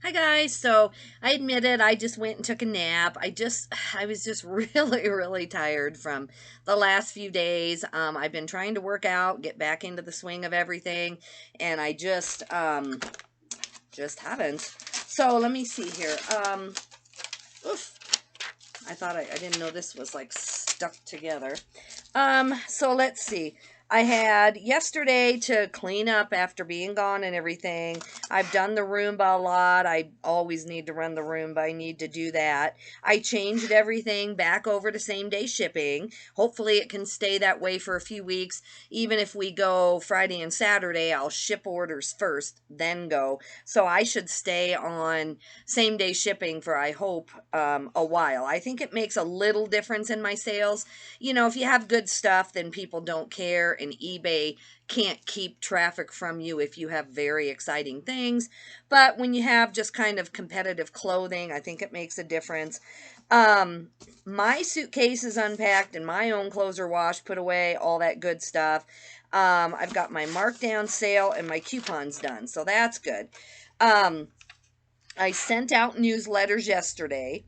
Hi guys. So I admitted I just went and took a nap. I was just really tired from the last few days. I've been trying to work out, get back into the swing of everything, and I just haven't. So let me see here. Oof. I didn't know this was like stuck together. So let's see. I had yesterday to clean up after being gone and everything. I've done the Roomba a lot. I always need to run the Roomba. I need to do that. I changed everything back over to same day shipping. Hopefully it can stay that way for a few weeks. Even if we go Friday and Saturday, I'll ship orders first, then go. So I should stay on same day shipping for, I hope, a while. I think it makes a little difference in my sales. If you have good stuff, then people don't care, and eBay can't keep traffic from you if you have very exciting things. But when you have just kind of competitive clothing, I think it makes a difference. Um, my suitcase is unpacked and my own clothes are washed, put away, all that good stuff. I've got my markdown sale and my coupons done, so that's good. Um, I sent out newsletters yesterday.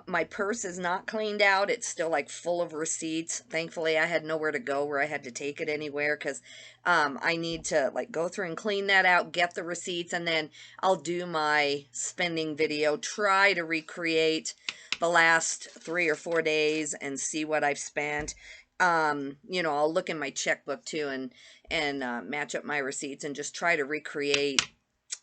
My purse is not cleaned out. It's still like full of receipts. Thankfully, I had nowhere to go where I had to take it anywhere because I need to like go through and clean that out, get the receipts, and then I'll do my spending video, try to recreate the last 3 or 4 days and see what I've spent. I'll look in my checkbook too and match up my receipts and just try to recreate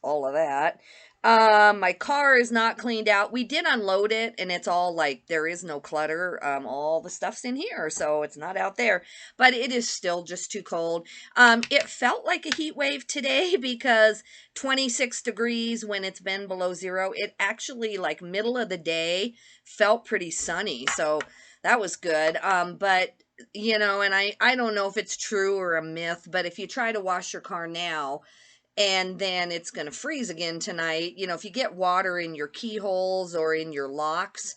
all of that. My car is not cleaned out. We did unload it, and it's all like there is no clutter. All the stuff's in here, so it's not out there. But it is still just too cold. It felt like a heat wave today because 26 degrees when it's been below zero. It actually, like middle of the day, felt pretty sunny, so that was good. But and I don't know if it's true or a myth, but if you try to wash your car now, and then it's going to freeze again tonight. If you get water in your keyholes or in your locks,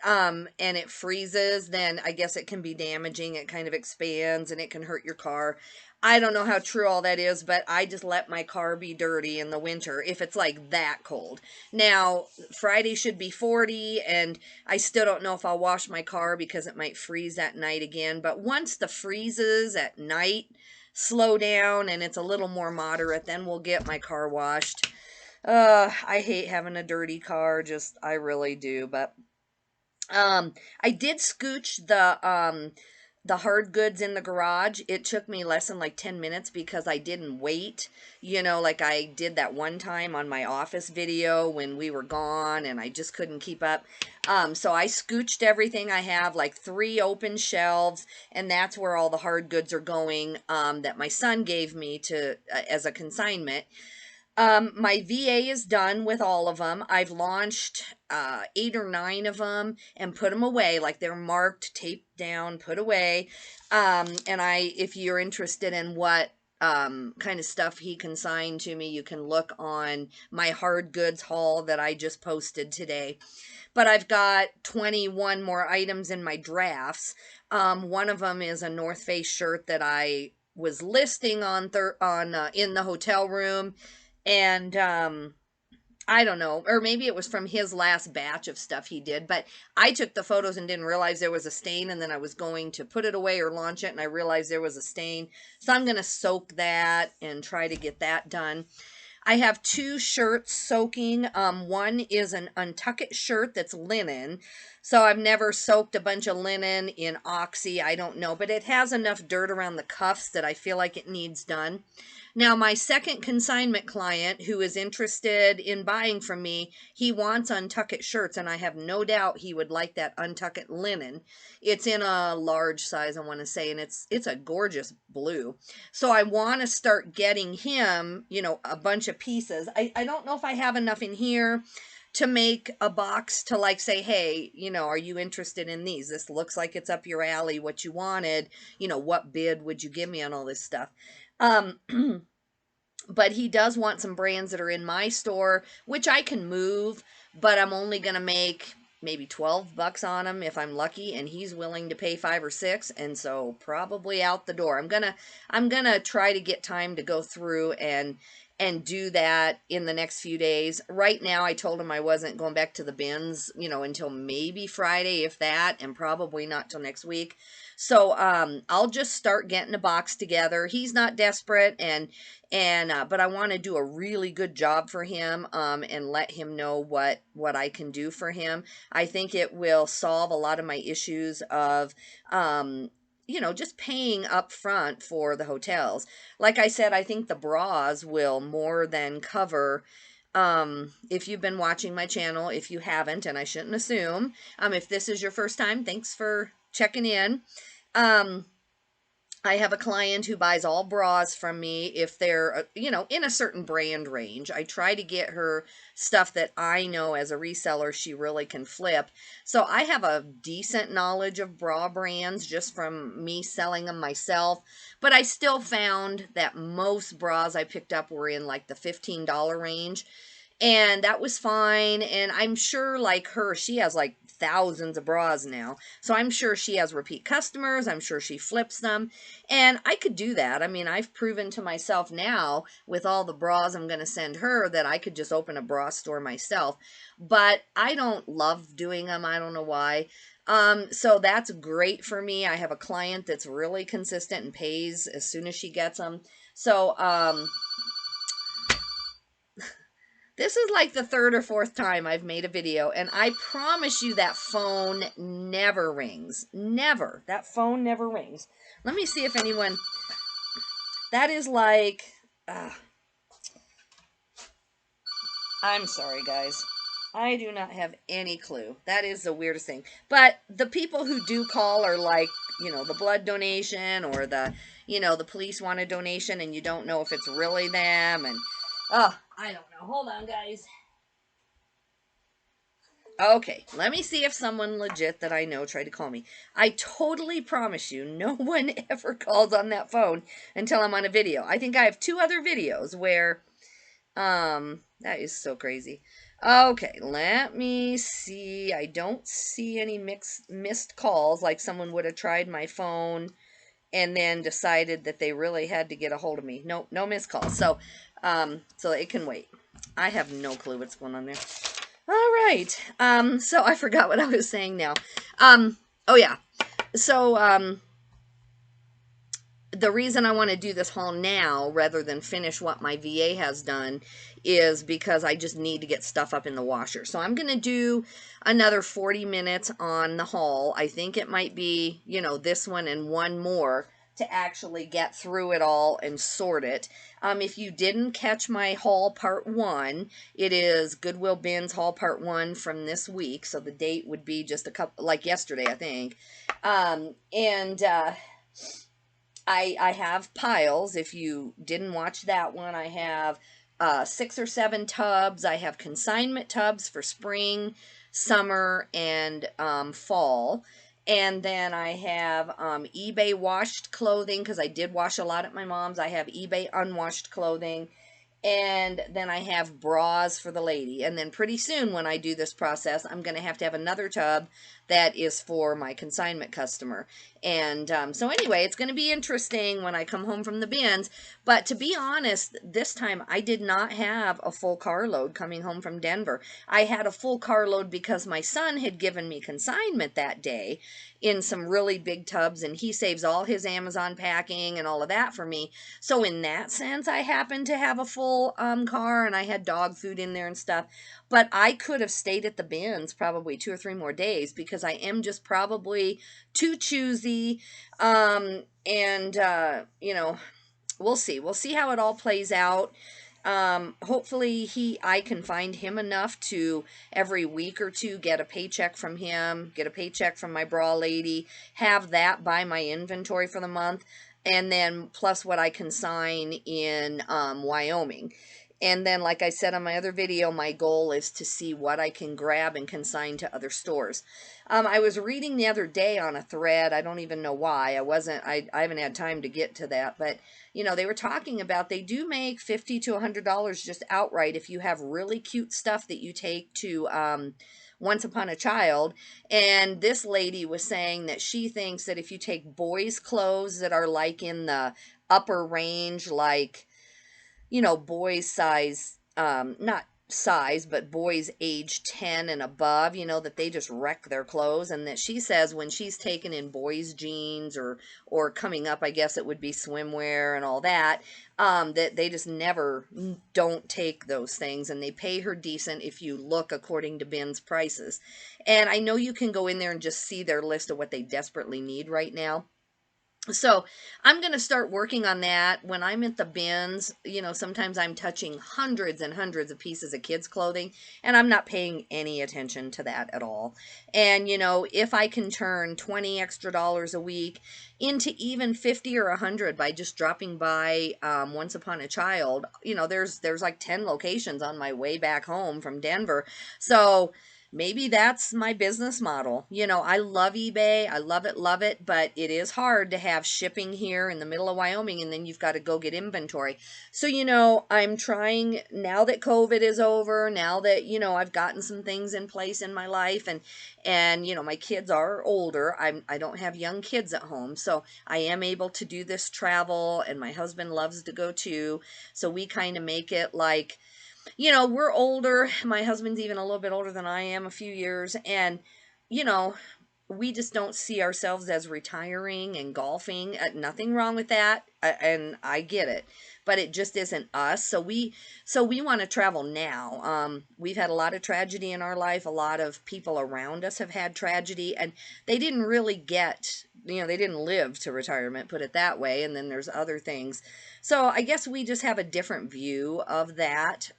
and it freezes, then I guess it can be damaging. It kind of expands and it can hurt your car. I don't know how true all that is, but I just let my car be dirty in the winter if it's like that cold. Now, Friday should be 40, and I still don't know if I'll wash my car because it might freeze at night again. But once the freezes at night slow down and it's a little more moderate, then we'll get my car washed. I hate having a dirty car, just I really do. But I did scooch the hard goods in the garage. It took me less than like 10 minutes because I didn't wait, like I did that one time on my office video when we were gone and I just couldn't keep up. So I scooched everything. I have like 3 open shelves, and that's where all the hard goods are going, that my son gave me to as a consignment. My VA is done with all of them. I've launched 8 or 9 of them and put them away, like they're marked, taped down, put away. And if you're interested in what kind of stuff he consigned to me, you can look on my hard goods haul that I just posted today. But I've got 21 more items in my drafts. One of them is a North Face shirt that I was listing on in the hotel room, and I don't know, or maybe it was from his last batch of stuff he did, but I took the photos and didn't realize there was a stain, and then I was going to put it away or launch it, and I realized there was a stain. So I'm going to soak that and try to get that done. I have 2 shirts soaking. One is an Untuck It shirt that's linen. So I've never soaked a bunch of linen in Oxy. I don't know, but it has enough dirt around the cuffs that I feel like it needs done. Now, my second consignment client who is interested in buying from me, he wants Untuck It shirts, and I have no doubt he would like that Untuck It linen. It's in a large size, I want to say, and it's a gorgeous blue. So I want to start getting him, a bunch of pieces. I don't know if I have enough in here to make a box to like say, hey, are you interested in these? This looks like it's up your alley, what you wanted. What bid would you give me on all this stuff? Um, but he does want some brands that are in my store, which I can move, but I'm only going to make maybe 12 bucks on them if I'm lucky, and he's willing to pay 5 or 6, and so probably out the door. I'm going to try to get time to go through and do that in the next few days. Right now, I told him I wasn't going back to the bins, until maybe Friday, if that, and probably not till next week. So I'll just start getting a box together. He's not desperate, but I want to do a really good job for him, and let him know what I can do for him. I think it will solve a lot of my issues of just paying up front for the hotels. Like I said, I think the bras will more than cover. If you've been watching my channel, if you haven't, and I shouldn't assume, if this is your first time, thanks for checking in. I have a client who buys all bras from me if they're, in a certain brand range. I try to get her stuff that I know as a reseller she really can flip. So I have a decent knowledge of bra brands just from me selling them myself. But I still found that most bras I picked up were in like the $15 range. And that was fine. And I'm sure, like her, she has like thousands of bras now. So I'm sure she has repeat customers. I'm sure she flips them. And I could do that. I mean, I've proven to myself now with all the bras I'm going to send her that I could just open a bra store myself. But I don't love doing them. I don't know why. So that's great for me. I have a client that's really consistent and pays as soon as she gets them. So, this is like the third or fourth time I've made a video, and I promise you that phone never rings. Never. That phone never rings. Let me see if anyone... That is like... I'm sorry, guys. I do not have any clue. That is the weirdest thing. But the people who do call are like, the blood donation or the police want a donation and you don't know if it's really them. And, I don't know. Hold on, guys. Okay, let me see if someone legit that I know tried to call me. I totally promise you, no one ever calls on that phone until I'm on a video. I think I have 2 other videos where, that is so crazy. Okay, let me see. I don't see any missed calls, like someone would have tried my phone and then decided that they really had to get a hold of me. No, no missed calls. So it can wait. I have no clue what's going on there. All right. So I forgot what I was saying now. Oh yeah. So, the reason I want to do this haul now rather than finish what my VA has done is because I just need to get stuff up in the washer. So I'm going to do another 40 minutes on the haul. I think it might be, this one and one more to actually get through it all and sort it. If you didn't catch my haul part 1, it is Goodwill Bins haul part 1 from this week. So the date would be just a couple, like yesterday, I think. I have piles. If you didn't watch that one, I have 6 or 7 tubs. I have consignment tubs for spring, summer, and fall. And then I have eBay washed clothing because I did wash a lot at my mom's. I have eBay unwashed clothing. And then I have bras for the lady. And then pretty soon when I do this process, I'm going to have another tub that is for my consignment customer. And so anyway, it's going to be interesting when I come home from the bins. But to be honest, this time I did not have a full carload coming home from Denver. I had a full carload because my son had given me consignment that day in some really big tubs, and he saves all his Amazon packing and all of that for me. So in that sense, I happened to have a full car, and I had dog food in there and stuff. But I could have stayed at the bins probably 2 or 3 more days because I am just probably too choosy. We'll see. We'll see how it all plays out. Hopefully I can find him enough to every week or 2 get a paycheck from him, get a paycheck from my bra lady, have that by my inventory for the month, and then plus what I consign in Wyoming. And then, like I said on my other video, my goal is to see what I can grab and consign to other stores. I was reading the other day on a thread. I don't even know why. I haven't had time to get to that. But, they were talking about they do make $50 to $100 just outright if you have really cute stuff that you take to Once Upon a Child. And this lady was saying that she thinks that if you take boys' clothes that are like in the upper range, like boys size, not size, but boys age 10 and above, that they just wreck their clothes. And that she says when she's taken in boys jeans or coming up, I guess it would be swimwear and all that, that they just never don't take those things, and they pay her decent if you look according to Ben's prices. And I know you can go in there and just see their list of what they desperately need right now. So I'm going to start working on that. When I'm at the bins, sometimes I'm touching hundreds and hundreds of pieces of kids' clothing, and I'm not paying any attention to that at all. And, if I can turn 20 extra dollars a week into even 50 or 100 by just dropping by Once Upon a Child, there's like 10 locations on my way back home from Denver. So maybe that's my business model. I love eBay. I love it, but it is hard to have shipping here in the middle of Wyoming, and then you've got to go get inventory. So, I'm trying, now that COVID is over, now that, I've gotten some things in place in my life, and my kids are older. I don't have young kids at home, so I am able to do this travel, and my husband loves to go too. So we kind of make it like, we're older. My husband's even a little bit older than I am, a few years. And, you know, we just don't see ourselves as retiring and golfing. Nothing wrong with that. And I get it, but it just isn't us. So we want to travel now. We've had a lot of tragedy in our life. A lot of people around us have had tragedy, and they didn't really get, they didn't live to retirement, put it that way. And then there's other things. So I guess we just have a different view of that.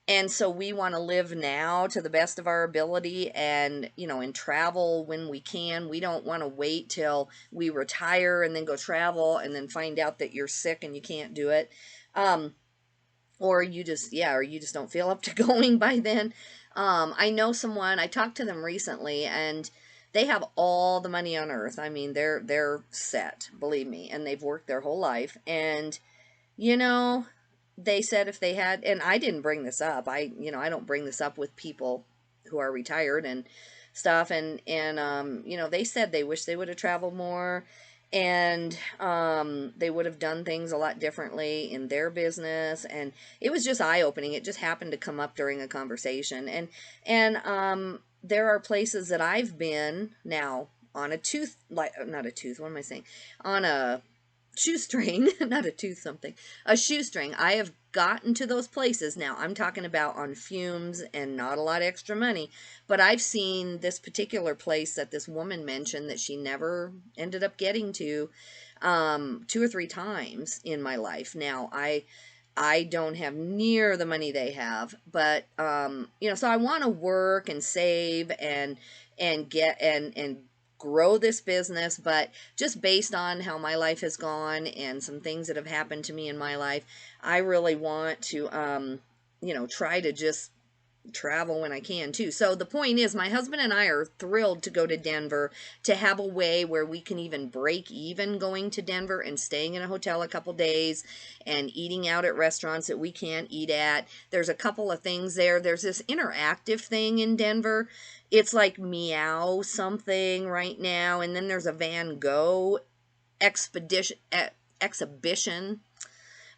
And so we want to live now to the best of our ability, and travel when we can. We don't want to wait till we retire and then go travel and then find out that you're sick and you can't do it. Or you just don't feel up to going by then. I know someone, I talked to them recently, and they have all the money on earth. I mean, they're set, believe me, and they've worked their whole life. And you know, they said if they had, and I didn't bring this up. I don't bring this up with people who are retired and stuff. And they said they wish they would have traveled more, and they would have done things a lot differently in their business. And it was just eye-opening. It just happened to come up during a conversation. And there are places that I've been now on a tooth, like, not a tooth, what am I saying? On a shoestring, not a tooth, something, a shoestring. I have gotten to those places. Now, I'm talking about on fumes and not a lot of extra money, but I've seen this particular place that this woman mentioned that she never ended up getting to, 2 or 3 times in my life. Now, I don't have near the money they have, but so I want to work and save and get and grow this business. But just based on how my life has gone and some things that have happened to me in my life, I really want to try to just travel when I can too. So the point is, my husband and I are thrilled to go to Denver, to have a way where we can even break even going to Denver and staying in a hotel a couple days and eating out at restaurants that we can't eat at. There's a couple of things there. There's this interactive thing in Denver. It's like Meow something right now, and then there's a Van Gogh exhibition,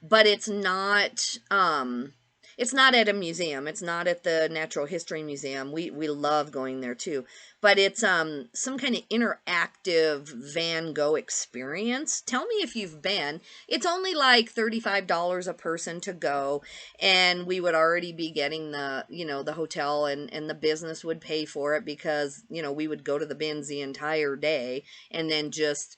but it's not at a museum. It's not at the Natural History Museum. We love going there too. But it's some kind of interactive Van Gogh experience. Tell me if you've been. It's only like $35 a person to go, and we would already be getting the hotel, and the business would pay for it, because we would go to the bins the entire day, and then just,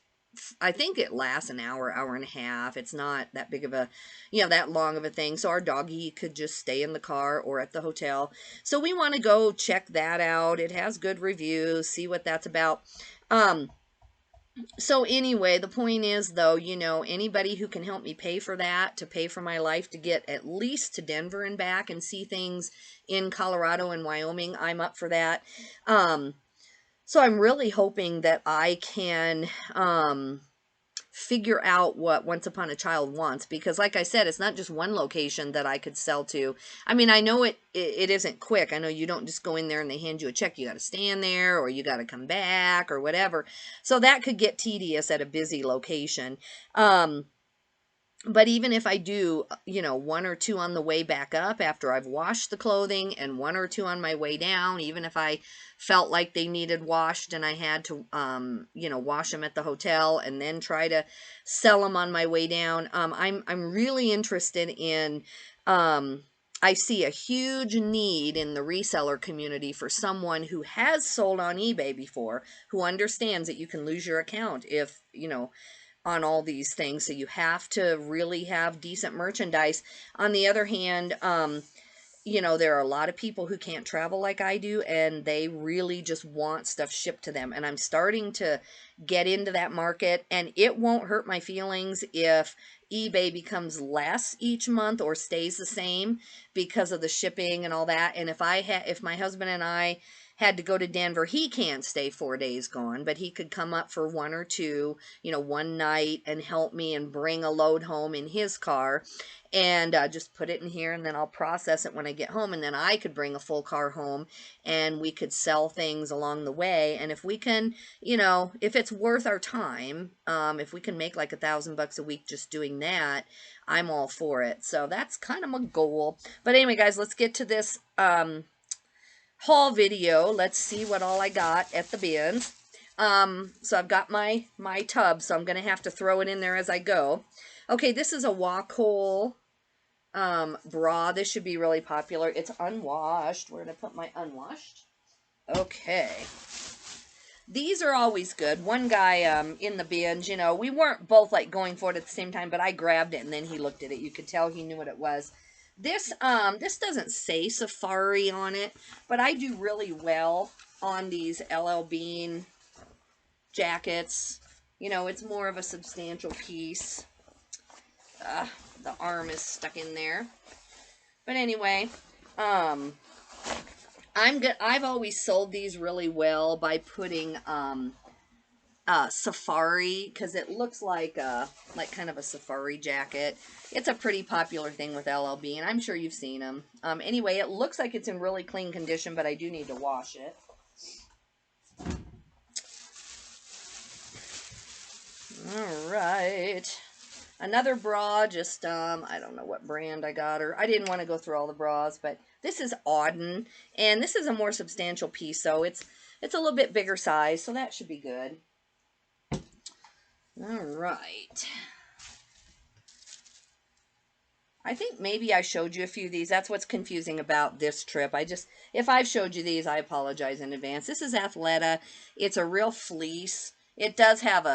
I think it lasts an hour, hour and a half. It's not that big of a, that long of a thing. So our doggy could just stay in the car or at the hotel. So we want to go check that out. It has good reviews, see what that's about. So anyway, the point is, though, anybody who can help me pay for that, to pay for my life, to get at least to Denver and back and see things in Colorado and Wyoming, I'm up for that. So I'm really hoping that I can figure out what Once Upon a Child wants, because like I said, it's not just one location that I could sell to. I mean, I know it isn't quick. I know you don't just go in there and they hand you a check. You got to stand there, or you got to come back, or whatever. So that could get tedious at a busy location. But even if I do, you know, one or two on the way back up after I've washed the clothing and one or two on my way down, even if I felt like they needed washed and I had to, you know, wash them at the hotel and then try to sell them on my way down, I'm really interested in, I see a huge need in the reseller community for someone who has sold on eBay before, who understands that you can lose your account if, you know, on all these things. So you have to really have decent merchandise. On the other hand, you know, there are a lot of people who can't travel like I do, and they really just want stuff shipped to them. And I'm starting to get into that market, and it won't hurt my feelings if eBay becomes less each month or stays the same because of the shipping and all that. And if my husband and I had to go to Denver, he can't stay 4 days gone, but he could come up for one or two, you know, one night and help me and bring a load home in his car and just put it in here, and then I'll process it when I get home, and then I could bring a full car home and we could sell things along the way. And if we can, you know, if it's worth our time, if we can make like $1,000 a week just doing that, I'm all for it. So that's kind of my goal. But anyway, guys, let's get to this haul video. Let's see what all I got at the bins. So I've got my tub, so I'm going to have to throw it in there as I go. Okay, this is a Wacol bra. This should be really popular. It's unwashed. Where did I put my unwashed? Okay. These are always good. One guy in the bins, you know, we weren't both like going for it at the same time, but I grabbed it and then he looked at it. You could tell he knew what it was. This doesn't say Safari on it, but I do really well on these LL Bean jackets. You know, it's more of a substantial piece. The arm is stuck in there. But anyway, I've always sold these really well by putting Safari, because it looks like kind of a safari jacket. It's a pretty popular thing with LLB, and I'm sure you've seen them. Anyway, it looks like it's in really clean condition, but I do need to wash it. All right. Another bra, just, I don't know what brand I got her. I didn't want to go through all the bras, but this is Auden, and this is a more substantial piece, so it's a little bit bigger size, so that should be good. All right. I think maybe I showed you a few of these. That's what's confusing about this trip. If I've showed you these, I apologize in advance. This is Athleta. It's a real fleece. It does have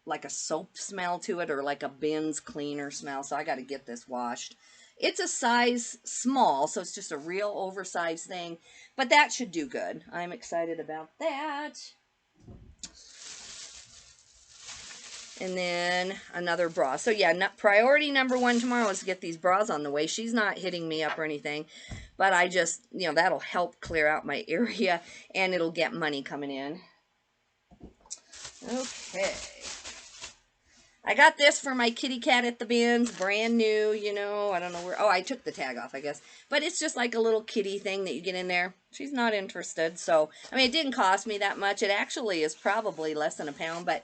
like a soap smell to it, or like a bins cleaner smell, so I got to get this washed. It's a size small, so it's just a real oversized thing, but that should do good. I'm excited about that. And then another bra. So yeah, priority number one tomorrow is to get these bras on the way. She's not hitting me up or anything, but I just, you know, that'll help clear out my area and it'll get money coming in. Okay. I got this for my kitty cat at the bins, brand new, you know, I don't know where, oh, I took the tag off, I guess, but it's just like a little kitty thing that you get in there. She's not interested, so, I mean, it didn't cost me that much. It actually is probably less than £1, but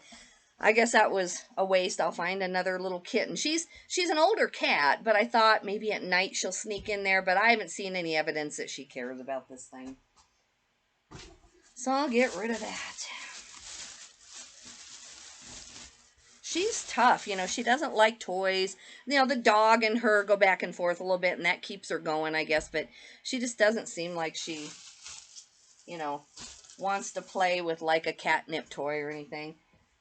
I guess that was a waste. I'll find another little kitten. She's an older cat, but I thought maybe at night she'll sneak in there, but I haven't seen any evidence that she cares about this thing. So I'll get rid of that. She's tough, you know, she doesn't like toys. You know, the dog and her go back and forth a little bit, and that keeps her going, I guess, but she just doesn't seem like she, you know, wants to play with like a catnip toy or anything.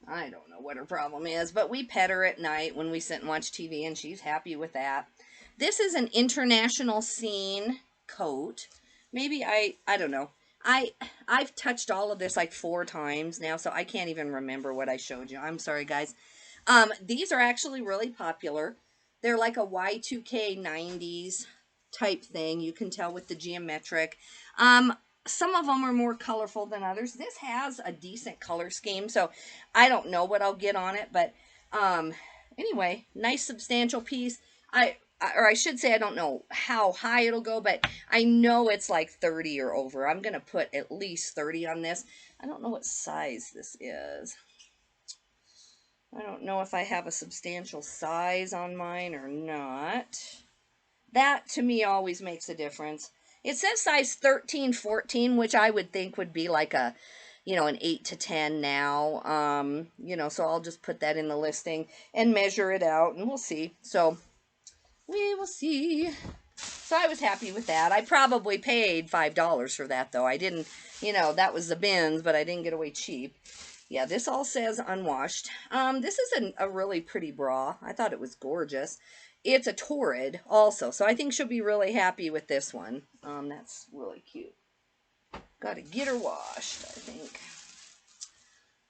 I don't know what her problem is, but we pet her at night when we sit and watch TV, and she's happy with that. This is an International Scene coat. Maybe I don't know. I've touched all of this like 4 times now, so I can't even remember what I showed you. I'm sorry, guys. These are actually really popular. They're like a Y2K 90s type thing. You can tell with the geometric. Some of them are more colorful than others. This has a decent color scheme, so I don't know what I'll get on it, but anyway, nice substantial piece. I should say I don't know how high it'll go, but I know it's like 30 or over. I'm going to put at least 30 on this. I don't know what size this is. I don't know if I have a substantial size on mine or not. That to me always makes a difference. It says size 13, 14, which I would think would be like a, an 8 to 10 now. So I'll just put that in the listing and measure it out and we'll see. So we will see. So I was happy with that. I probably paid $5 for that though. I didn't, that was the bins, but I didn't get away cheap. Yeah, this all says unwashed. This is a really pretty bra. I thought it was gorgeous. It's a Torrid also, so I think she'll be really happy with this one. That's really cute. Got to get her washed, I think.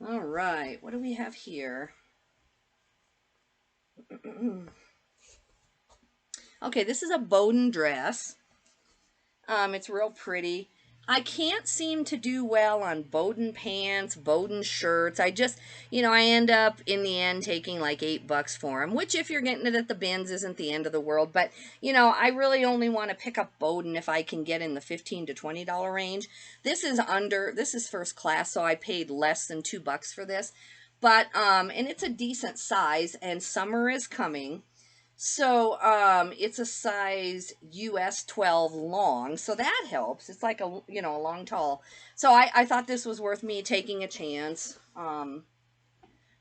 All right, what do we have here? Okay, this is a Bowden dress. It's real pretty. I can't seem to do well on Bowden pants, Bowden shirts. I just, I end up in the end taking like $8 for them, which if you're getting it at the bins isn't the end of the world. But, I really only want to pick up Bowden if I can get in the $15 to $20 range. This is first class, so I paid less than $2 for this. But, and it's a decent size and summer is coming. So, it's a size US 12 long, so that helps. It's like a long tall. So I thought this was worth me taking a chance. I'm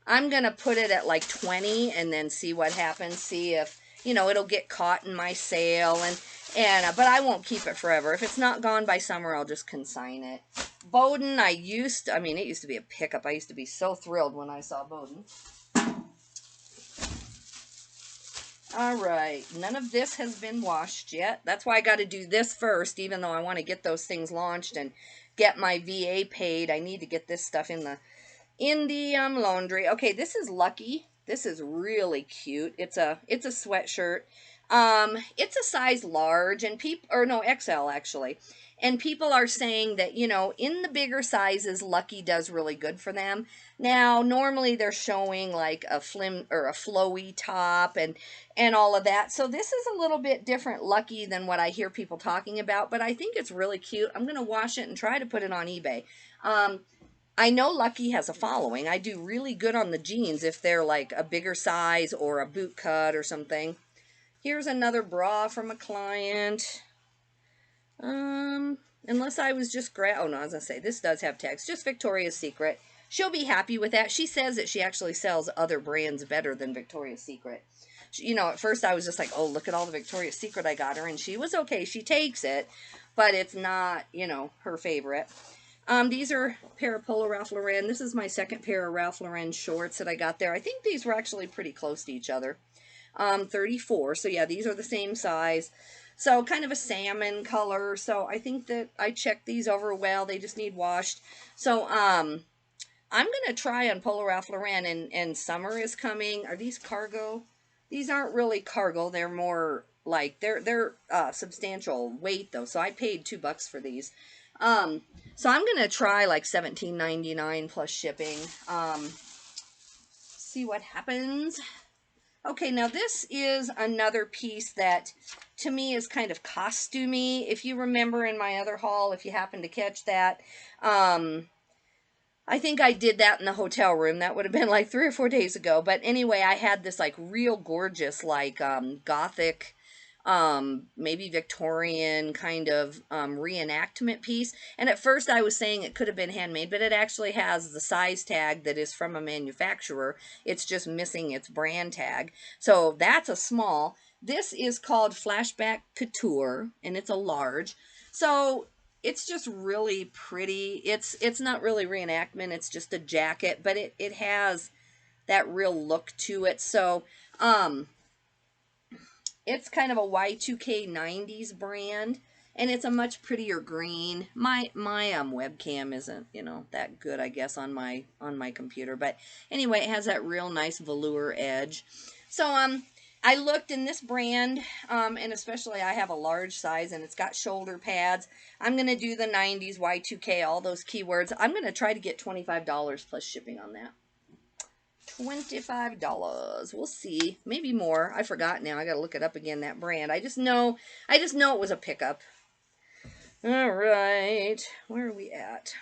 going to put it at like 20 and then see what happens. See if, it'll get caught in my sale but I won't keep it forever. If it's not gone by summer, I'll just consign it. Bowden, it used to be a pickup. I used to be so thrilled when I saw Bowden. All right, none of this has been washed yet. That's why I got to do this first, even though I want to get those things launched and get my VA paid. I need to get this stuff in the laundry. Okay, this is Lucky. This is really cute. It's a sweatshirt. It's a size large and XL actually. And people are saying that, in the bigger sizes, Lucky does really good for them. Now, normally they're showing like a flowy top and all of that. So this is a little bit different Lucky than what I hear people talking about, but I think it's really cute. I'm going to wash it and try to put it on eBay. I know Lucky has a following. I do really good on the jeans if they're like a bigger size or a boot cut or something. Here's another bra from a client. Unless I was just oh no, I was gonna say this does have tags. Just Victoria's Secret. She'll be happy with that. She says that she actually sells other brands better than Victoria's Secret. At first I was just like, oh, look at all the Victoria's Secret I got her, and she was okay. She takes it, but it's not, her favorite. These are a pair of Polo Ralph Lauren. This is my second pair of Ralph Lauren shorts that I got there. I think these were actually pretty close to each other. 34. So yeah, these are the same size. So kind of a salmon color. So I think that I checked these over well. They just need washed. So I'm going to try on Polo Ralph Lauren and summer is coming. Are these cargo? These aren't really cargo. They're more like they're substantial weight though. So I paid $2 for these. So I'm going to try like $17.99 plus shipping. See what happens. Okay, now this is another piece that to me is kind of costumey. If you remember in my other haul, if you happen to catch that, I think I did that in the hotel room. That would have been like 3 or 4 days ago. But anyway, I had this like real gorgeous, like gothic, maybe Victorian kind of reenactment piece. And at first I was saying it could have been handmade, but it actually has the size tag that is from a manufacturer. It's just missing its brand tag. So that's a small. This is called Flashback Couture, and it's a large. So it's just really pretty. It's not really reenactment. It's just a jacket, but it has that real look to it. So, it's kind of a Y2K 90s brand, and it's a much prettier green. My webcam isn't, that good, I guess, on my computer. But anyway, it has that real nice velour edge. So, I looked in this brand, and especially I have a large size, and it's got shoulder pads. I'm going to do the 90s, Y2K, all those keywords. I'm going to try to get $25 plus shipping on that. $25. We'll see. Maybe more. I forgot now. I got to look it up again, that brand. I just know it was a pickup. All right. Where are we at?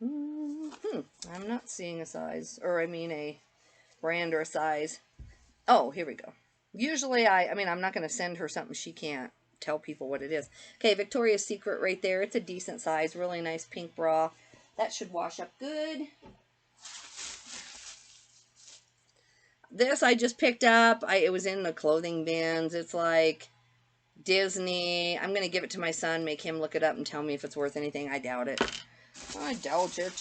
I'm not seeing a size, or I mean a brand or a size. Oh, here we go. Usually I mean, I'm not going to send her something she can't tell people what it is. Okay, Victoria's Secret right there. It's a decent size, really nice pink bra. That should wash up good. This I just picked up. It was in the clothing bins. It's like Disney. I'm going to give it to my son, make him look it up and tell me if it's worth anything. I doubt it. I doubt it.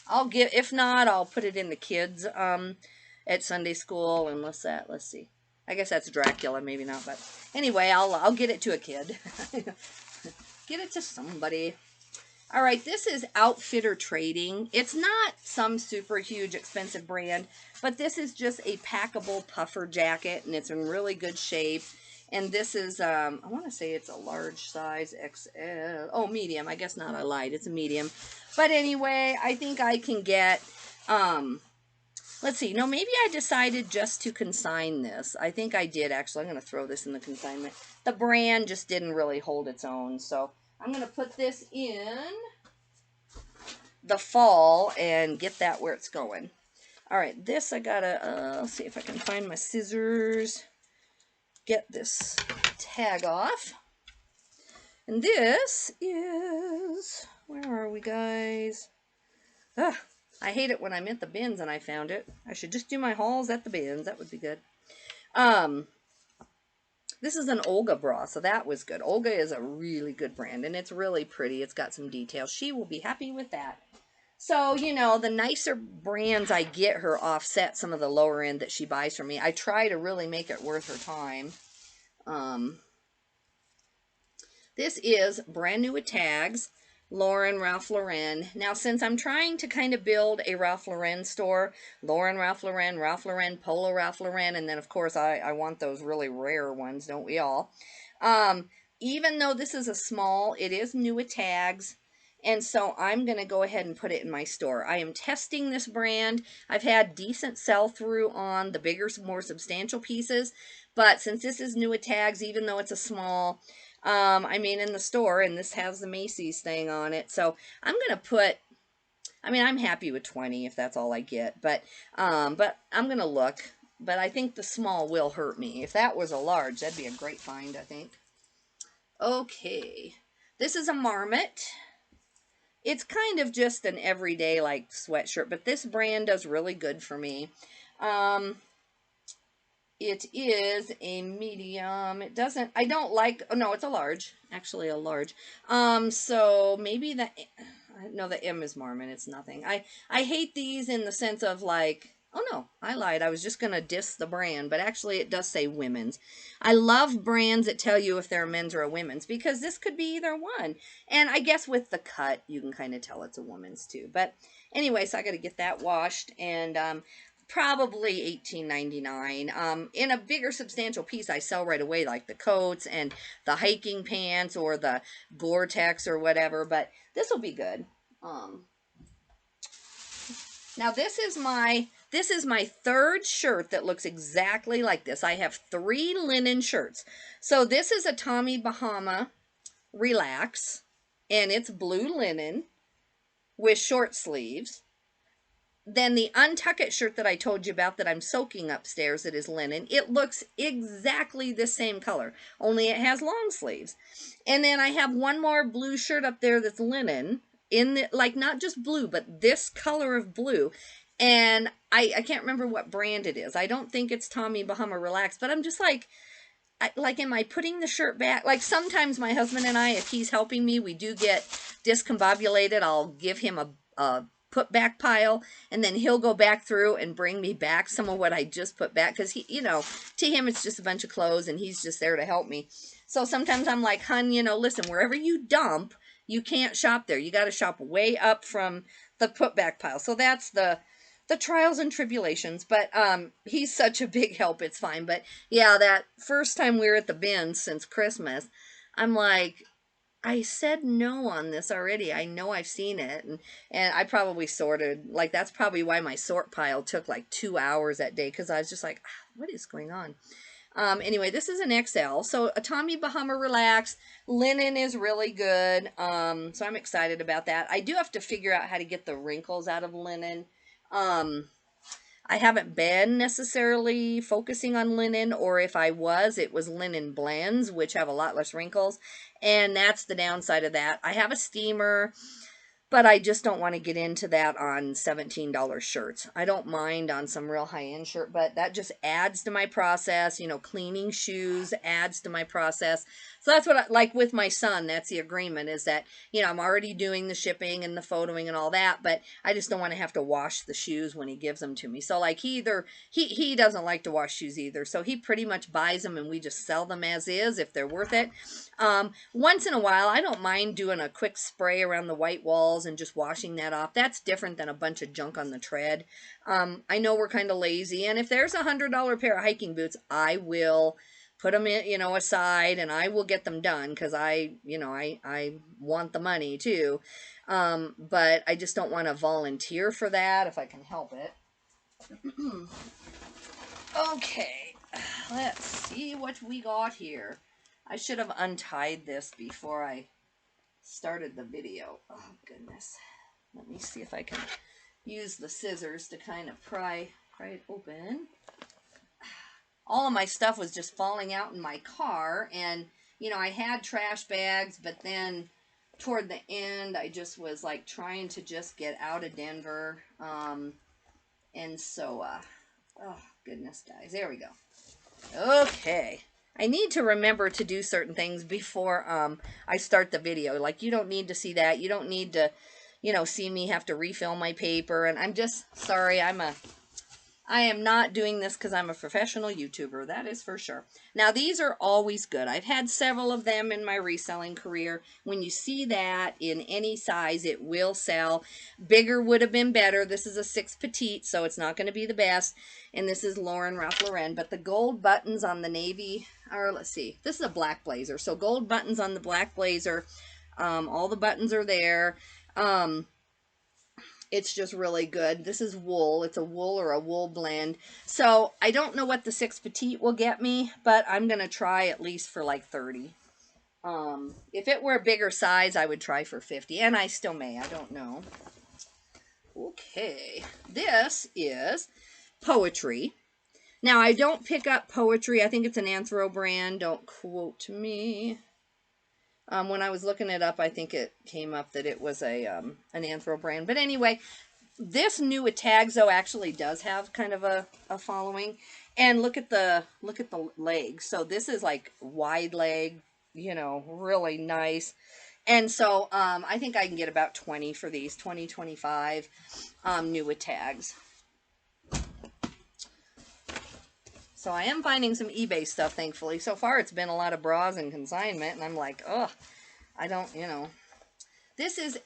If not, I'll put it in the kids at Sunday school, unless let's see. I guess that's Dracula, maybe not, but anyway, I'll get it to a kid. Get it to somebody. All right, this is Outfitter Trading. It's not some super huge expensive brand, but this is just a packable puffer jacket, and it's in really good shape. And this is, I want to say it's a large size, XL. Oh, medium. I guess not, I lied. It's a medium. But anyway, I think I can get, let's see. No, maybe I decided just to consign this. I think I did, actually. I'm going to throw this in the consignment. The brand just didn't really hold its own, so I'm going to put this in the fall and get that where it's going. All right, this I gotta, see if I can find my scissors. Get this tag off. And this is, where are we, guys? Ugh, I hate it when I'm at the bins and I found it. I should just do my hauls at the bins. That would be good. This is an Olga bra, so that was good. Olga is a really good brand, and it's really pretty. It's got some details. She will be happy with that. So, you know, the nicer brands I get her offset some of the lower end that she buys from me. I try to really make it worth her time. This is brand new with tags. Lauren, Ralph Lauren. Now, since I'm trying to kind of build a Ralph Lauren store, Lauren, Ralph Lauren, Polo Ralph Lauren, and then, of course, I want those really rare ones, don't we all? Even though this is a small, it is new with tags, and so I'm going to go ahead and put it in my store. I am testing this brand. I've had decent sell-through on the bigger, more substantial pieces, but since this is new with tags, even though it's a small, I mean, in the store, and this has the Macy's thing on it. So I'm going to put, I mean, I'm happy with 20 if that's all I get, but I'm going to look, but I think the small will hurt me. If that was a large, that'd be a great find, I think. Okay. This is a Marmot. It's kind of just an everyday, like, sweatshirt, but this brand does really good for me. It is a medium. It doesn't, I don't like, oh no, it's a large. Actually a large. So maybe no, the M is Marmon. It's nothing. I hate these in the sense of like, oh no, I lied. I was just going to diss the brand, but actually it does say women's. I love brands that tell you if they're a men's or a women's, because this could be either one. And I guess with the cut, you can kind of tell it's a woman's too. But anyway, so I got to get that washed, and probably $18.99. In a bigger substantial piece, I sell right away, like the coats and the hiking pants or the Gore-Tex or whatever, but this will be good. Now this is my third shirt that looks exactly like this. I have 3 linen shirts. So this is a Tommy Bahama Relax, and it's blue linen with short sleeves. Then the Untuck It shirt that I told you about that I'm soaking upstairs, that is linen, it looks exactly the same color, only it has long sleeves. And then I have one more blue shirt up there that's linen, in the, like, not just blue, but this color of blue. And I can't remember what brand it is. I don't think it's Tommy Bahama Relax, but I'm just like, am I putting the shirt back? Like, sometimes my husband and I, if he's helping me, we do get discombobulated. I'll give him a put back pile, and then he'll go back through and bring me back some of what I just put back, because he, you know, to him it's just a bunch of clothes and he's just there to help me. So sometimes I'm like, hun, you know, listen, wherever you dump, you can't shop there. You got to shop way up from the put back pile. So that's the trials and tribulations, but he's such a big help, it's fine. But yeah, that first time we were at the bins since Christmas, I'm like, I said no on this already. I know I've seen it. And I probably sorted. Like, that's probably why my sort pile took like 2 hours that day. Because I was just like, what is going on? Anyway, this is an XL. So a Tommy Bahama Relax. Linen is really good. So I'm excited about that. I do have to figure out how to get the wrinkles out of linen. I haven't been necessarily focusing on linen, or if I was, it was linen blends, which have a lot less wrinkles. And that's the downside of that. I have a steamer, but I just don't want to get into that on $17 shirts. I don't mind on some real high-end shirt, but that just adds to my process. You know, cleaning shoes adds to my process. So that's what like with my son, that's the agreement, is that, you know, I'm already doing the shipping and the photoing and all that, but I just don't want to have to wash the shoes when he gives them to me. So like he doesn't like to wash shoes either. So he pretty much buys them and we just sell them as is if they're worth it. Once in a while, I don't mind doing a quick spray around the white walls and just washing that off. That's different than a bunch of junk on the tread. I know we're kind of lazy, and if there's $100 pair of hiking boots, I will put them in, you know, aside, and I will get them done because I want the money too. But I just don't want to volunteer for that if I can help it. Okay, let's see what we got here. I should have untied this before I started the video. Oh, goodness. Let me see if I can use the scissors to kind of pry it open. All of my stuff was just falling out in my car, and, you know, I had trash bags, but then toward the end, I just was, like, trying to just get out of Denver, and so, oh, goodness, guys, there we go. Okay. I need to remember to do certain things before I start the video. Like, you don't need to see that. You don't need to, you know, see me have to refill my paper. And I'm just sorry. I am not doing this because I'm a professional YouTuber. That is for sure. Now, these are always good. I've had several of them in my reselling career. When you see that in any size, it will sell. Bigger would have been better. This is a 6 petite, so it's not going to be the best. And this is Lauren Ralph Lauren. But the gold buttons on the navy, or let's see, this is a black blazer. So gold buttons on the black blazer. All the buttons are there. It's just really good. This is wool. It's a wool or a wool blend. So I don't know what the 6 petite will get me, but I'm going to try at least for like 30. If it were a bigger size, I would try for 50, and I still may. I don't know. Okay. This is Poetry. Now, I don't pick up Poetry. I think it's an Anthro brand. Don't quote me. When I was looking it up, I think it came up that it was an Anthro brand. But anyway, this new Atagzo actually does have kind of a following. And look at the legs. So this is like wide leg, you know, really nice. And so I think I can get about 20 for these, 20, 25 new Atags. So I am finding some eBay stuff, thankfully. So far, it's been a lot of bras and consignment, and I'm like, ugh, I don't, you know. This is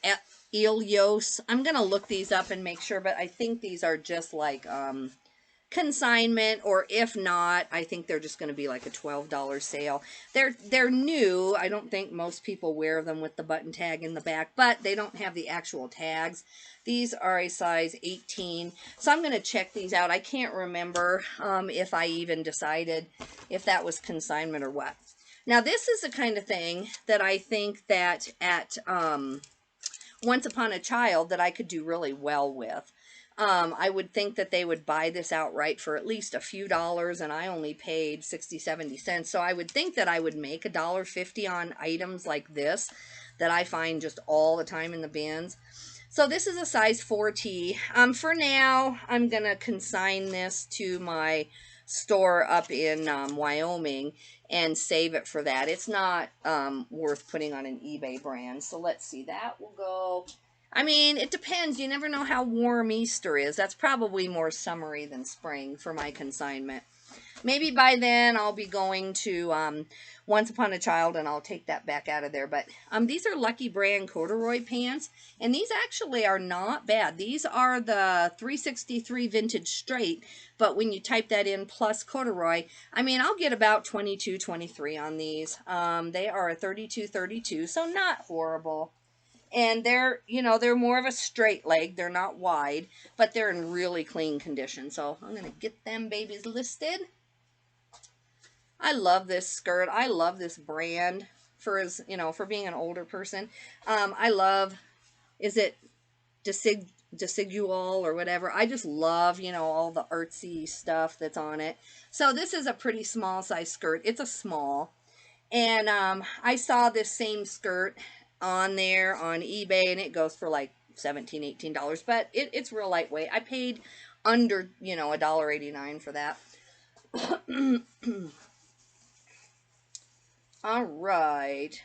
Ilios. I'm going to look these up and make sure, but I think these are just like consignment, or if not, I think they're just going to be like a $12 sale. They're new. I don't think most people wear them with the button tag in the back, but they don't have the actual tags. These are a size 18, so I'm going to check these out. I can't remember if I even decided if that was consignment or what. Now, this is the kind of thing that I think that at Once Upon a Child that I could do really well with. I would think that they would buy this outright for at least a few dollars, and I only paid 60, 70 cents. So I would think that I would make $1.50 on items like this that I find just all the time in the bins. So this is a size 4T. For now, I'm going to consign this to my store up in Wyoming and save it for that. It's not worth putting on an eBay brand. So let's see. That will go... I mean, it depends. You never know how warm Easter is. That's probably more summery than spring for my consignment. Maybe by then I'll be going to Once Upon a Child, and I'll take that back out of there. But these are Lucky Brand corduroy pants, and these actually are not bad. These are the 363 vintage straight, but when you type that in plus corduroy, I mean, I'll get about 22, 23 on these. They are a 32, 32, so not horrible. And they're, you know, they're more of a straight leg. They're not wide, but they're in really clean condition. So I'm going to get them babies listed. I love this skirt. I love this brand for as, for being an older person. I love, is it Desigual or whatever. I just love, all the artsy stuff that's on it. So this is a pretty small size skirt. It's a small. And I saw this same skirt on there on eBay, and it goes for like $17, $18, but it's real lightweight. I paid under, $1.89 for that. All right.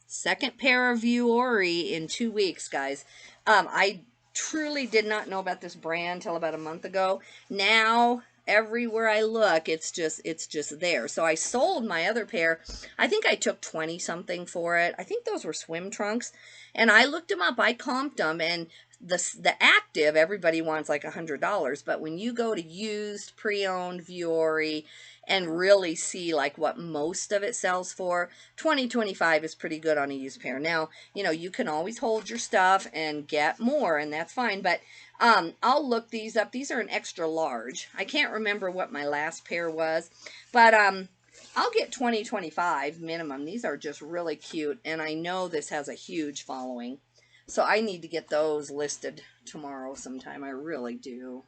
Second pair of Vuori in 2 weeks, guys. I truly did not know about this brand until about a month ago. Now, everywhere I look, it's just there. So I sold my other pair. I think I took 20 something for it. I think those were swim trunks. And I looked them up. I comped them, and the active, everybody wants like $100, but when you go to used, pre-owned Vuori and really see like what most of it sells for, 20-25 is pretty good on a used pair. Now, you can always hold your stuff and get more, and that's fine, but I'll look these up. These are an extra large. I can't remember what my last pair was, but I'll get 20-25 minimum. These are just really cute, and I know this has a huge following. So I need to get those listed tomorrow sometime. I really do.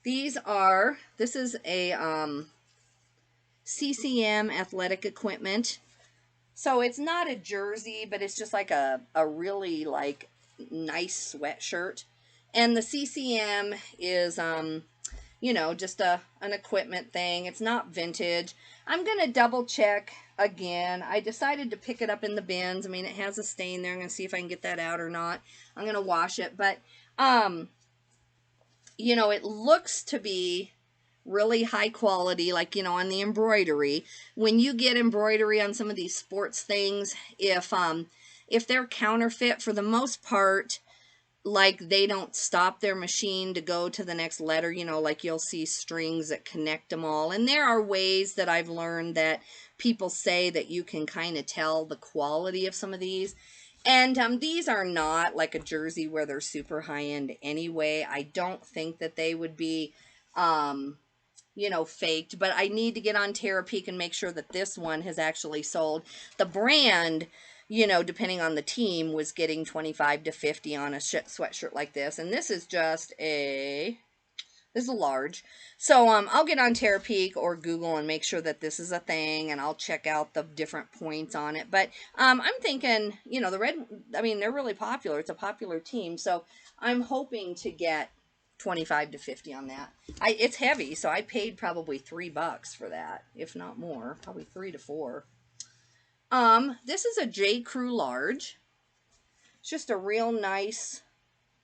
This is a CCM athletic equipment. So it's not a jersey, but it's just like a really like nice sweatshirt. And the CCM is just an equipment thing. It's not vintage. I'm going to double check again. I decided to pick it up in the bins. I mean, it has a stain there. I'm going to see if I can get that out or not. I'm going to wash it. But, it looks to be really high quality, like, on the embroidery. When you get embroidery on some of these sports things, if they're counterfeit, for the most part, like they don't stop their machine to go to the next letter, like you'll see strings that connect them all. And there are ways that I've learned that people say that you can kind of tell the quality of some of these. And these are not like a jersey where they're super high end anyway. I don't think that they would be, faked, but I need to get on Terapeak and make sure that this one has actually sold. The brand, depending on the team, was getting 25 to 50 on a sweatshirt like this. And this is just this is a large. So I'll get on Terapeak or Google and make sure that this is a thing, and I'll check out the different points on it. But I'm thinking, the red, I mean, they're really popular. It's a popular team. So I'm hoping to get 25 to 50 on that. It's heavy, so I paid probably $3 for that, if not more, probably 3 to 4. This is a J. Crew large. It's just a real nice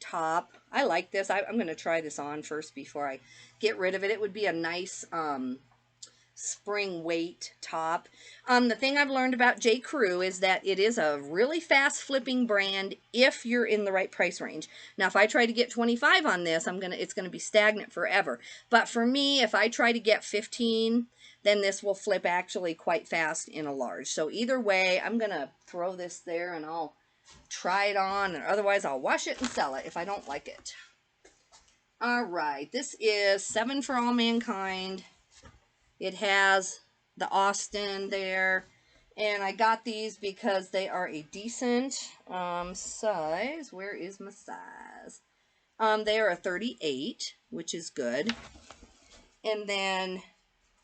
top. I like this. I'm going to try this on first before I get rid of it. It would be a nice spring weight top. The thing I've learned about J. Crew is that it is a really fast flipping brand if you're in the right price range. Now, if I try to get 25 on this, it's going to be stagnant forever. But for me, if I try to get 15, then this will flip actually quite fast in a large. So either way, I'm going to throw this there and I'll try it on, and otherwise I'll wash it and sell it if I don't like it. All right, this is 7 for All Mankind. It has the Austin there, and I got these because they are a decent size. Where is my size? They are a 38, which is good. And then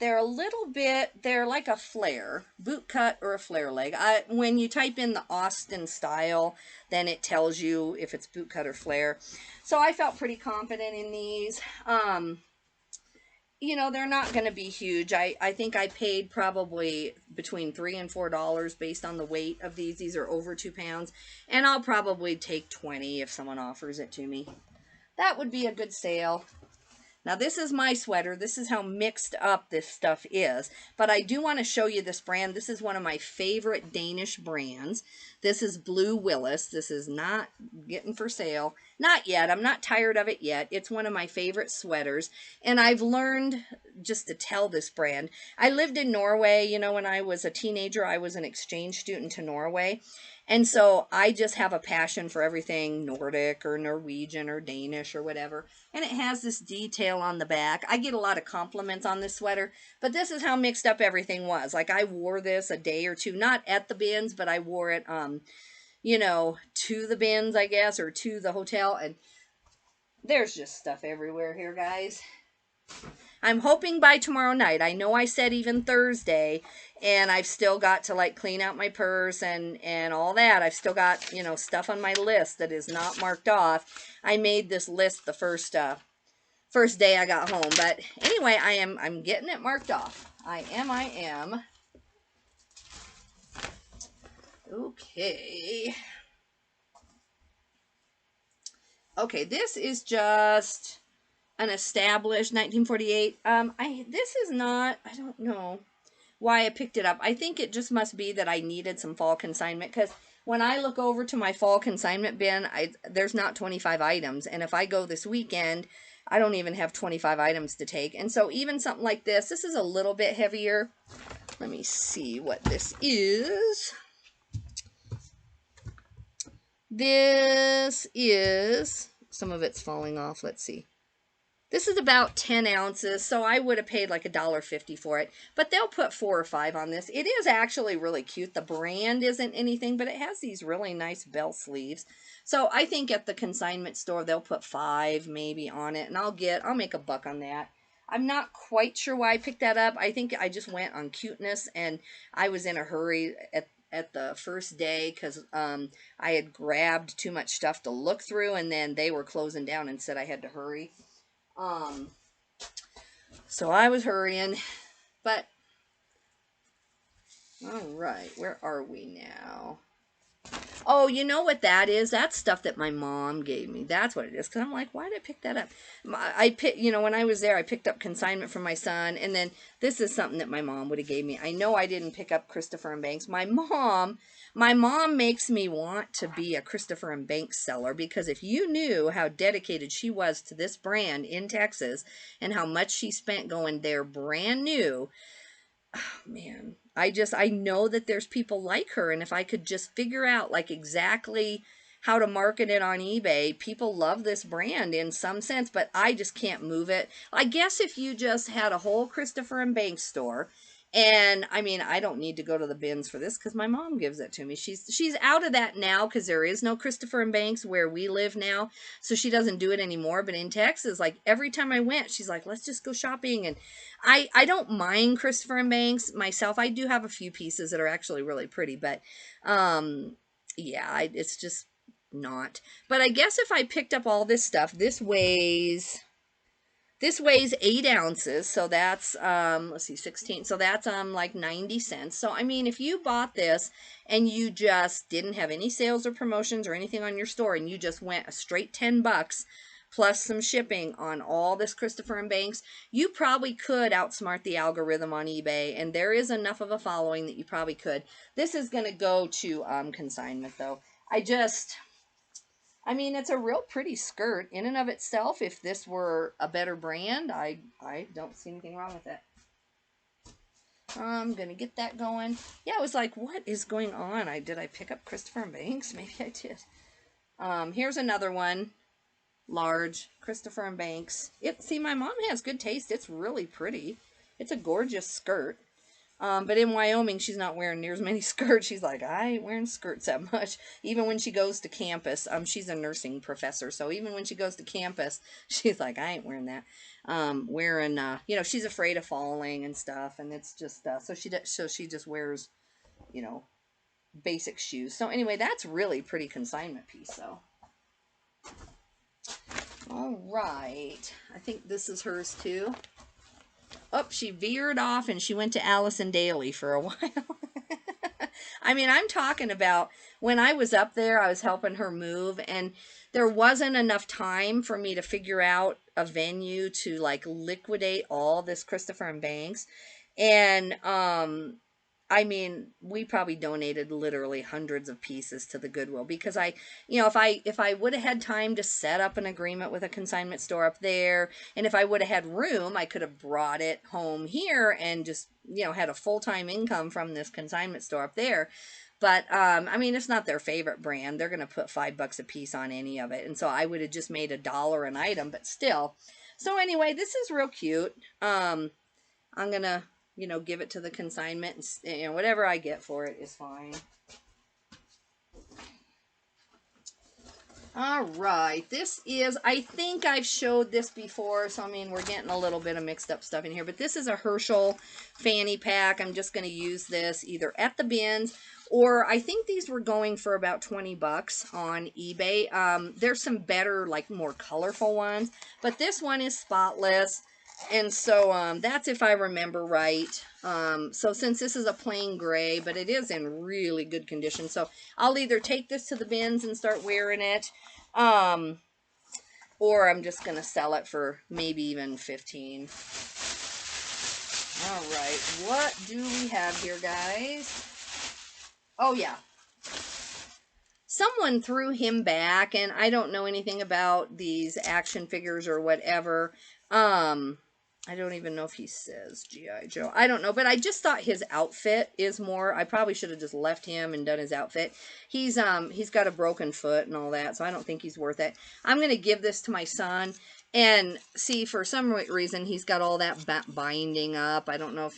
they're a little bit, they're like a flare, boot cut or a flare leg. When you type in the Austin style, then it tells you if it's boot cut or flare. So I felt pretty confident in these. They're not going to be huge. I think I paid probably between $3 and $4 based on the weight of these. These are over 2 pounds, and I'll probably take 20 if someone offers it to me. That would be a good sale. Now, this is my sweater. This is how mixed up this stuff is. But I do want to show you this brand. This is one of my favorite Danish brands. This is Blue Willis. This is not getting for sale. Not yet. I'm not tired of it yet. It's one of my favorite sweaters. And I've learned just to tell this brand. I lived in Norway. You know, when I was a teenager, I was an exchange student to Norway. And so I just have a passion for everything Nordic or Norwegian or Danish or whatever. And it has this detail on the back. I get a lot of compliments on this sweater, but this is how mixed up everything was. Like I wore this a day or two, not at the bins, but I wore it, you know, to the bins, I guess, or to the hotel. And there's just stuff everywhere here, guys. I'm hoping by tomorrow night. I know I said even Thursday, and I've still got to like clean out my purse and all that. I've still got, you know, stuff on my list that is not marked off. I made this list the first day I got home, but anyway, I'm getting it marked off. I am. Okay. Okay, this is just an established 1948. This is not, I don't know why I picked it up. I think it just must be that I needed some fall consignment, because when I look over to my fall consignment bin, there's not 25 items, and if I go this weekend, I don't even have 25 items to take. And so even something like this is a little bit heavier. Let me see what this is. This is, some of it's falling off. Let's see. This is about 10 ounces, so I would have paid like $1.50 for it. But they'll put 4 or 5 on this. It is actually really cute. The brand isn't anything, but it has these really nice bell sleeves. So I think at the consignment store, they'll put 5 maybe on it, and I'll make a buck on that. I'm not quite sure why I picked that up. I think I just went on cuteness, and I was in a hurry at the first day because I had grabbed too much stuff to look through, and then they were closing down and said I had to hurry. So I was hurrying, but all right, where are we now? Oh, you know what that is? That's stuff that my mom gave me. That's what it is. Because I'm like, why did I pick that up? You know, when I was there, I picked up consignment from my son. And then this is something that my mom would have gave me. I know I didn't pick up Christopher & Banks. My mom makes me want to be a Christopher & Banks seller. Because if you knew how dedicated she was to this brand in Texas and how much she spent going there brand new, oh, man, I know that there's people like her, and if I could just figure out like exactly how to market it on eBay, people love this brand in some sense, but I just can't move it. I guess if you just had a whole Christopher & Banks store, and I mean, I don't need to go to the bins for this because my mom gives it to me. She's out of that now because there is no Christopher & Banks where we live now, so she doesn't do it anymore. But in Texas, like every time I went, she's like, let's just go shopping. And I don't mind Christopher & Banks myself. I do have a few pieces that are actually really pretty, but yeah, it's just not. But I guess if I picked up all this stuff, this weighs 8 ounces, so that's, let's see, 16, so that's, like 90 cents. So, I mean, if you bought this and you just didn't have any sales or promotions or anything on your store, and you just went a straight $10 plus some shipping on all this Christopher & Banks, you probably could outsmart the algorithm on eBay, and there is enough of a following that you probably could. This is going to go to, consignment, though. I mean, it's a real pretty skirt in and of itself. If this were a better brand, I don't see anything wrong with it. I'm going to get that going. Yeah, I was like, what is going on? Did I pick up Christopher & Banks? Maybe I did. Here's another one. Large Christopher & Banks. See, my mom has good taste. It's really pretty. It's a gorgeous skirt. But in Wyoming, she's not wearing near as many skirts. She's like, I ain't wearing skirts that much. Even when she goes to campus, she's a nursing professor. So even when she goes to campus, she's like, I ain't wearing that. Wearing, you know, she's afraid of falling and stuff. And it's just, so she just wears, you know, basic shoes. So anyway, that's really pretty consignment piece, though. All right. I think this is hers, too. Oh, she veered off and she went to Allison Daly for a while. I mean, I'm talking about when I was up there, I was helping her move, and there wasn't enough time for me to figure out a venue to like liquidate all this Christopher & Banks. And I mean, we probably donated literally hundreds of pieces to the Goodwill because if I would have had time to set up an agreement with a consignment store up there, and if I would have had room, I could have brought it home here and just, had a full-time income from this consignment store up there. But I mean, it's not their favorite brand. They're going to put $5 a piece on any of it. And so I would have just made $1 an item, but still. So anyway, this is real cute. I'm going to, give it to the consignment, and, whatever I get for it is fine. All right, this is, I think I've showed this before, so I mean, we're getting a little bit of mixed up stuff in here, but this is a Herschel fanny pack. I'm just going to use this either at the bins, or I think these were going for about 20 bucks on eBay. There's some better, like more colorful ones, but this one is spotless. And so that's if I remember right. So since this is a plain gray, but it is in really good condition, so I'll either take this to the bins and start wearing it, or I'm just going to sell it for maybe even 15. All right, what do we have here, guys? Oh, yeah. Someone threw him back, and I don't know anything about these action figures or whatever. I don't even know if he says G.I. Joe. I don't know, but I just thought his outfit is more. I probably should have just left him and done his outfit. He's got a broken foot and all that, so I don't think he's worth it. I'm going to give this to my son, and see, for some reason, he's got all that binding up. I don't know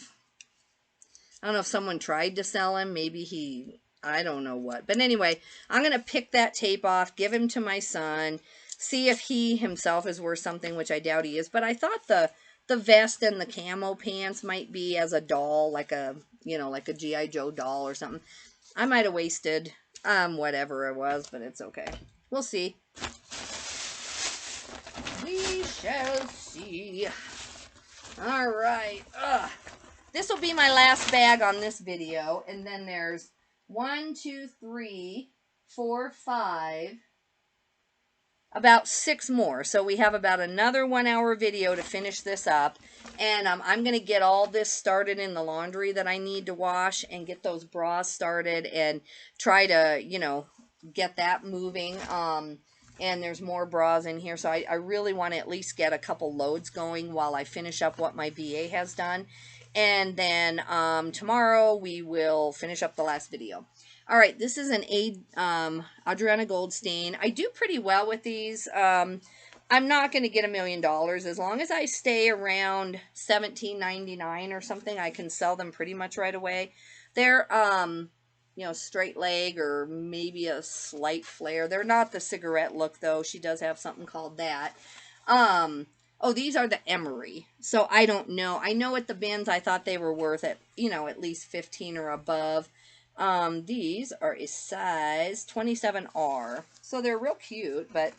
if someone tried to sell him. Maybe I don't know what. But anyway, I'm going to pick that tape off, give him to my son, see if he himself is worth something, which I doubt he is. But I thought the vest and the camo pants might be as a doll, like a G.I. Joe doll or something. I might have wasted whatever it was, but it's okay. We'll see. We shall see. All right. This will be my last bag on this video, and then there's 1, 2, 3, 4, 5, about 6 more. So we have about another 1-hour video to finish this up. And I'm going to get all this started in the laundry that I need to wash, and get those bras started and try to, get that moving. And there's more bras in here. So I really want to at least get a couple loads going while I finish up what my VA has done. And then tomorrow we will finish up the last video. All right, this is an Adriana Goldstein. I do pretty well with these. I'm not going to get $1 million. As long as I stay around $17.99 or something, I can sell them pretty much right away. They're, straight leg or maybe a slight flare. They're not the cigarette look, though. She does have something called that. Oh, these are the Emery. So I don't know. I know at the bins I thought they were worth at least 15 or above. These are a size 27R. So they're real cute, but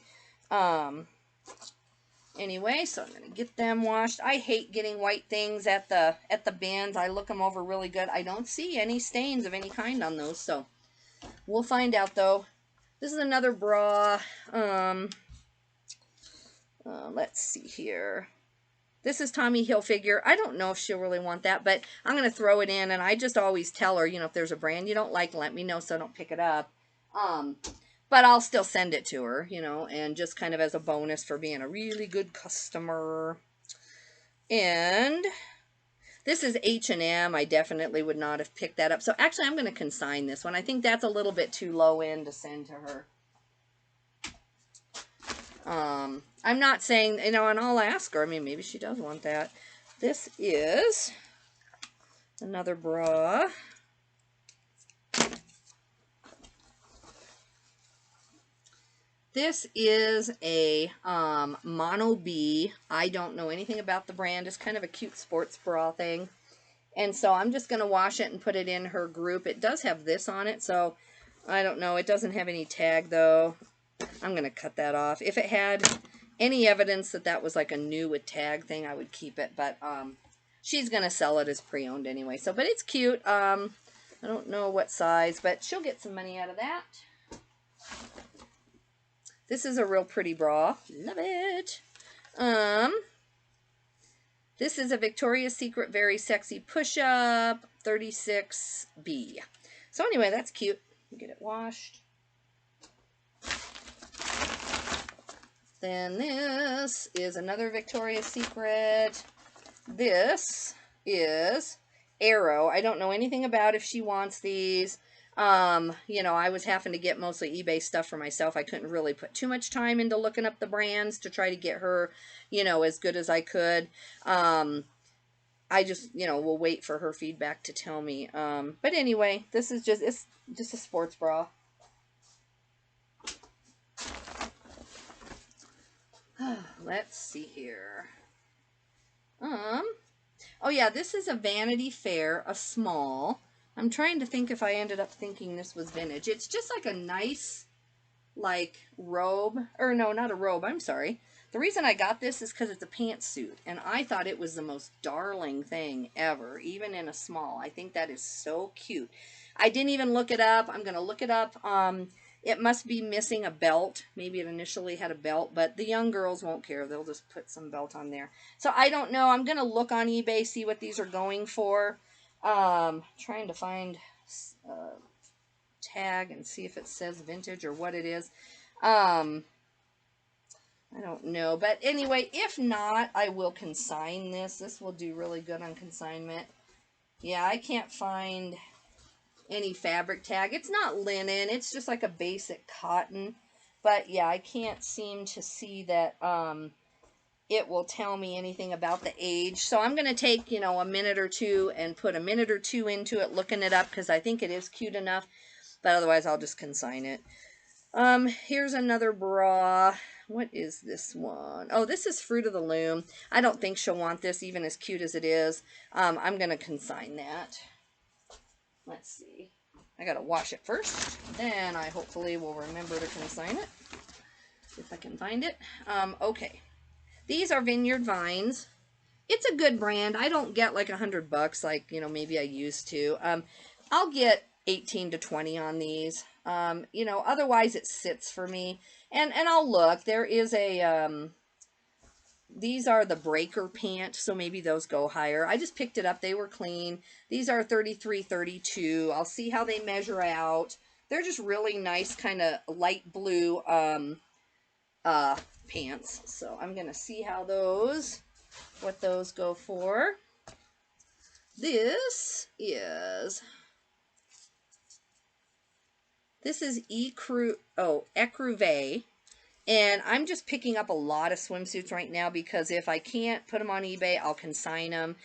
anyway, so I'm going to get them washed. I hate getting white things at the bins. I look them over really good. I don't see any stains of any kind on those, so we'll find out though. This is another bra. Let's see here. This is Tommy Hilfiger. I don't know if she'll really want that, but I'm going to throw it in, and I just always tell her, if there's a brand you don't like, let me know so I don't pick it up. But I'll still send it to her, and just kind of as a bonus for being a really good customer. And this is H&M. I definitely would not have picked that up. So actually, I'm going to consign this one. I think that's a little bit too low end to send to her. I'm not saying, and I'll ask her. I mean, maybe she does want that. This is another bra. This is a Mono B. I don't know anything about the brand. It's kind of a cute sports bra thing. And so I'm just going to wash it and put it in her group. It does have this on it, so I don't know. It doesn't have any tag, though. I'm going to cut that off. If it had any evidence that that was like a new with tag thing, I would keep it. But she's going to sell it as pre-owned anyway. So, but it's cute. I don't know what size, but she'll get some money out of that. This is a real pretty bra. Love it. This is a Victoria's Secret Very Sexy Push-Up 36B. So anyway, that's cute. Get it washed. Then this is another Victoria's Secret. This is Arrow. I don't know anything about if she wants these. You know, I was having to get mostly eBay stuff for myself. I couldn't really put too much time into looking up the brands to try to get her, you know, as good as I could. I just, you know, will wait for her feedback to tell me. But anyway, this is just, it's just a sports bra. Let's see here. Oh yeah, this is a Vanity Fair, a small. I'm trying to think if I ended up thinking this was vintage. It's just like a nice, like, robe. Or no, not a robe, I'm sorry. The reason I got this is because it's a pantsuit. And I thought it was the most darling thing ever, even in a small. I think that is so cute. I didn't even look it up. I'm going to look it up. It must be missing a belt. Maybe it initially had a belt, but the young girls won't care. They'll just put some belt on there. So I don't know. I'm going to look on eBay, see what these are going for. Trying to find tag and see if it says vintage or what it is. I don't know. But anyway, if not, I will consign this. This will do really good on consignment. Yeah, I can't find any fabric tag. It's not linen. It's just like a basic cotton. But yeah, I can't seem to see that it will tell me anything about the age. So I'm going to take, you know, a minute or two and put a minute or two into it, looking it up, because I think it is cute enough. But otherwise, I'll just consign it. Here's another bra. What is this one? Oh, this is Fruit of the Loom. I don't think she'll want this, even as cute as it is. I'm going to consign that. Let's see. I got to wash it first. Then I hopefully will remember to consign it. If I can find it. Okay. These are Vineyard Vines. It's a good brand. I don't get like $100 like, you know, maybe I used to. I'll get 18 to 20 on these. You know, otherwise it sits for me. And I'll look. There is a, these are the breaker pant, so maybe those go higher. I just picked it up. They were clean. These are 33, 32. I'll see how they measure out. They're just really nice, kind of light blue pants. So I'm going to see how those, what those go for. This is Ecruve. And I'm just picking up a lot of swimsuits right now because if I can't put them on eBay, I'll consign them.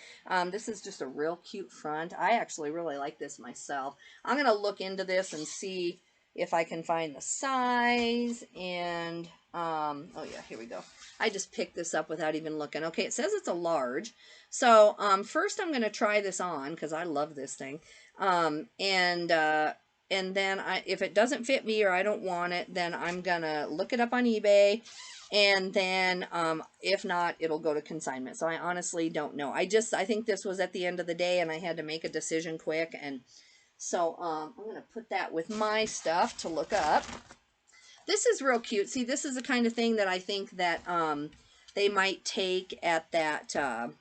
This is just a real cute front. I actually really like this myself. I'm going to look into this and see if I can find the size. And, oh yeah, here we go. I just picked this up without even looking. Okay, it says it's a large. So, first I'm going to try this on because I love this thing. And then if it doesn't fit me or I don't want it, then I'm going to look it up on eBay. And then if not, it'll go to consignment. So I honestly don't know. I think this was at the end of the day and I had to make a decision quick. And so I'm going to put that with my stuff to look up. This is real cute. See, this is the kind of thing that I think that they might take at that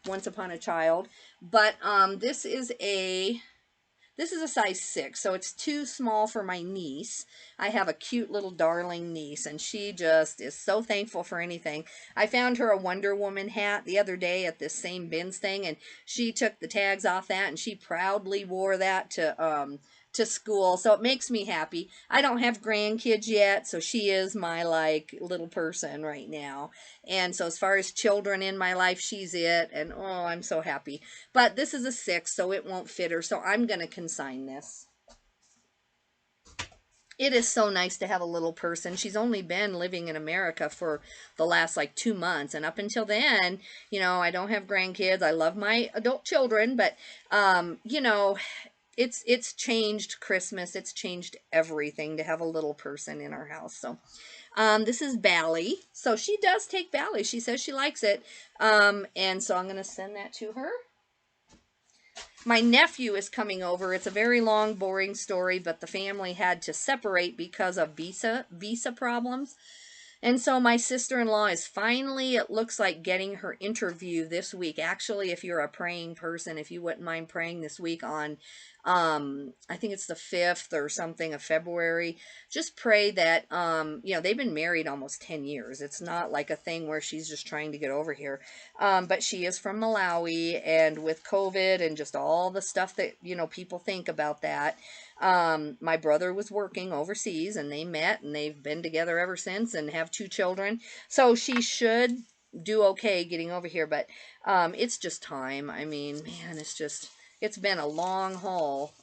Once Upon a Child. But this is a size 6, so it's too small for my niece. I have a cute little darling niece, and she just is so thankful for anything. I found her a Wonder Woman hat the other day at this same bins thing, and she took the tags off that, and she proudly wore that to school, so it makes me happy. I don't have grandkids yet, so she is my, like, little person right now. And so as far as children in my life, she's it, and oh, I'm so happy. But this is a 6, so it won't fit her, so I'm going to consign this. It is so nice to have a little person. She's only been living in America for the last, like, 2 months, and up until then, you know, I don't have grandkids. I love my adult children, but, you know, it's changed Christmas. It's changed everything to have a little person in our house. So, this is Bally. So she does take Bally. She says she likes it. And so I'm going to send that to her. My nephew is coming over. It's a very long, boring story, but the family had to separate because of visa problems. And so my sister-in-law is finally, it looks like, getting her interview this week. Actually, if you're a praying person, if you wouldn't mind praying this week on, I think it's the 5th or something of February, just pray that, they've been married almost 10 years. It's not like a thing where she's just trying to get over here. But she is from Malawi, and with COVID and just all the stuff that, people think about that, my brother was working overseas, and they met, and they've been together ever since and have 2 children. So she should do okay getting over here, but it's just time. I mean, man, it's been a long haul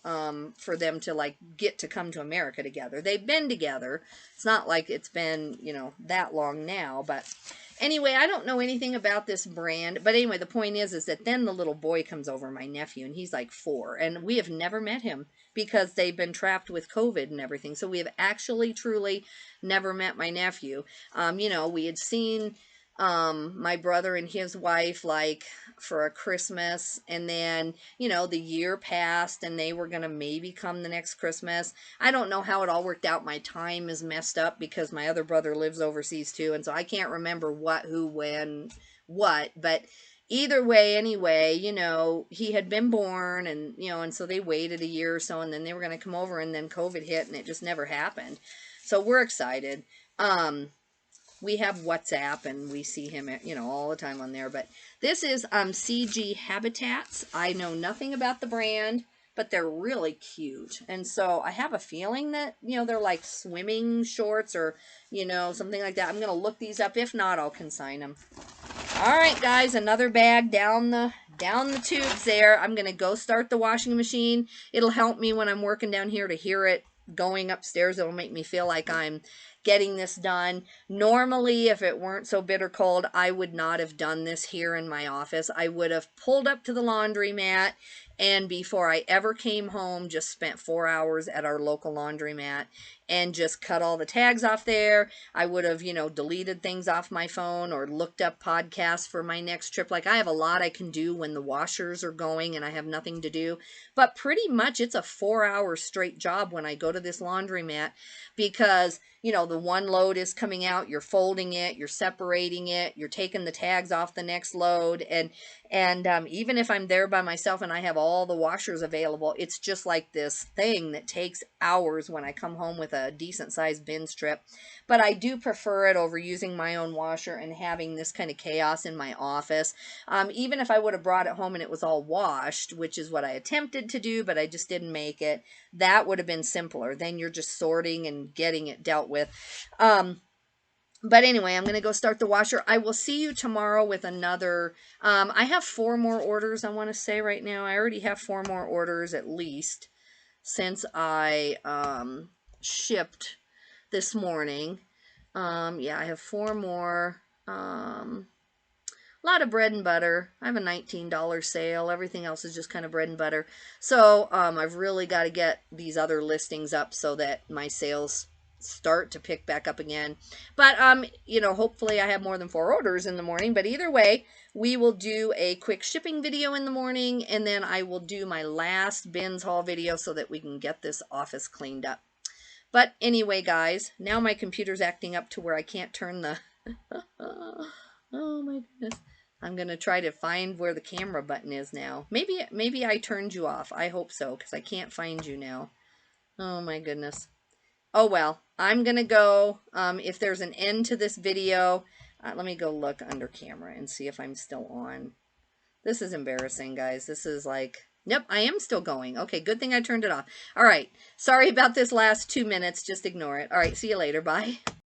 for them to like get to come to America together. They've been together. It's not like it's been, that long now, but anyway, I don't know anything about this brand, but anyway, the point is that then the little boy comes over, my nephew, and he's like 4, and we have never met him because they've been trapped with COVID and everything. So we have actually truly never met my nephew. We had seen my brother and his wife like for a Christmas, and then the year passed and they were gonna maybe come the next Christmas. I don't know how it all worked out. My time is messed up because my other brother lives overseas too, and so I can't remember what, who, when, what, but either way, anyway, he had been born, and and so they waited a year or so, and then they were going to come over, and then COVID hit, and it just never happened. So we're excited. We have WhatsApp, and we see him, all the time on there. But this is CG Habitats. I know nothing about the brand, but they're really cute. And so I have a feeling that, they're like swimming shorts or, something like that. I'm going to look these up. If not, I'll consign them. All right, guys, another bag down the tubes there. I'm going to go start the washing machine. It'll help me when I'm working down here to hear it going upstairs. It'll make me feel like I'm getting this done. Normally, if it weren't so bitter cold, I would not have done this here in my office. I would have pulled up to the laundromat, and before I ever came home, just spent 4 hours at our local laundromat and just cut all the tags off there. I would have, deleted things off my phone or looked up podcasts for my next trip. Like, I have a lot I can do when the washers are going and I have nothing to do. But pretty much it's a 4-hour straight job when I go to this laundromat because, the one load is coming out, you're folding it, you're separating it, you're taking the tags off the next load. And even if I'm there by myself and I have all the washers available, it's just like this thing that takes hours when I come home with a decent sized bin strip. But I do prefer it over using my own washer and having this kind of chaos in my office. Even if I would have brought it home and it was all washed, which is what I attempted to do, but I just didn't make it, that would have been simpler. Then you're just sorting and getting it dealt with. But anyway, I'm going to go start the washer. I will see you tomorrow with another. I have 4 more orders, I want to say right now. I already have 4 more orders at least since I shipped this morning. Yeah, I have 4 more. A lot of bread and butter. I have a $19 sale. Everything else is just kind of bread and butter. So I've really got to get these other listings up so that my sales start to pick back up again. But hopefully I have more than 4 orders in the morning. But either way, we will do a quick shipping video in the morning, and then I will do my last bins haul video so that we can get this office cleaned up. But anyway, guys, now my computer's acting up to where I can't turn the oh my goodness. I'm going to try to find where the camera button is now. Maybe I turned you off. I hope so, because I can't find you now. Oh my goodness. Oh well, I'm going to go. If there's an end to this video, let me go look under camera and see if I'm still on. This is embarrassing, guys. This is like, nope, I am still going. Okay, good thing I turned it off. All right, sorry about this last 2 minutes. Just ignore it. All right, see you later. Bye.